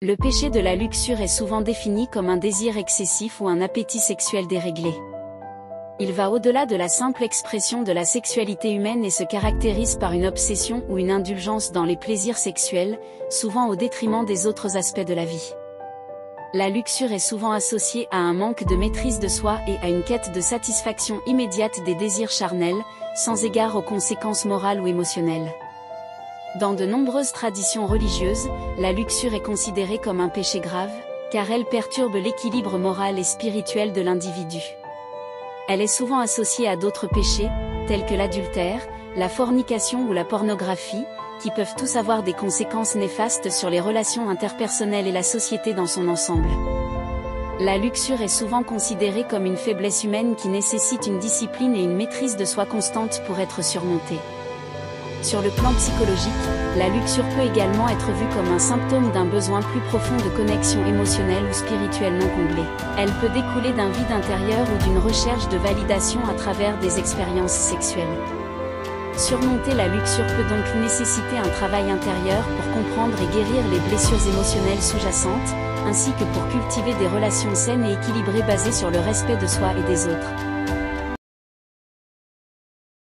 Le péché de la luxure est souvent défini comme un désir excessif ou un appétit sexuel déréglé. Il va au-delà de la simple expression de la sexualité humaine et se caractérise par une obsession ou une indulgence dans les plaisirs sexuels, souvent au détriment des autres aspects de la vie. La luxure est souvent associée à un manque de maîtrise de soi et à une quête de satisfaction immédiate des désirs charnels, sans égard aux conséquences morales ou émotionnelles. Dans de nombreuses traditions religieuses, la luxure est considérée comme un péché grave, car elle perturbe l'équilibre moral et spirituel de l'individu. Elle est souvent associée à d'autres péchés, tels que l'adultère, la fornication ou la pornographie, qui peuvent tous avoir des conséquences néfastes sur les relations interpersonnelles et la société dans son ensemble. La luxure est souvent considérée comme une faiblesse humaine qui nécessite une discipline et une maîtrise de soi constante pour être surmontée. Sur le plan psychologique, la luxure peut également être vue comme un symptôme d'un besoin plus profond de connexion émotionnelle ou spirituelle non comblée. Elle peut découler d'un vide intérieur ou d'une recherche de validation à travers des expériences sexuelles. Surmonter la luxure peut donc nécessiter un travail intérieur pour comprendre et guérir les blessures émotionnelles sous-jacentes, ainsi que pour cultiver des relations saines et équilibrées basées sur le respect de soi et des autres.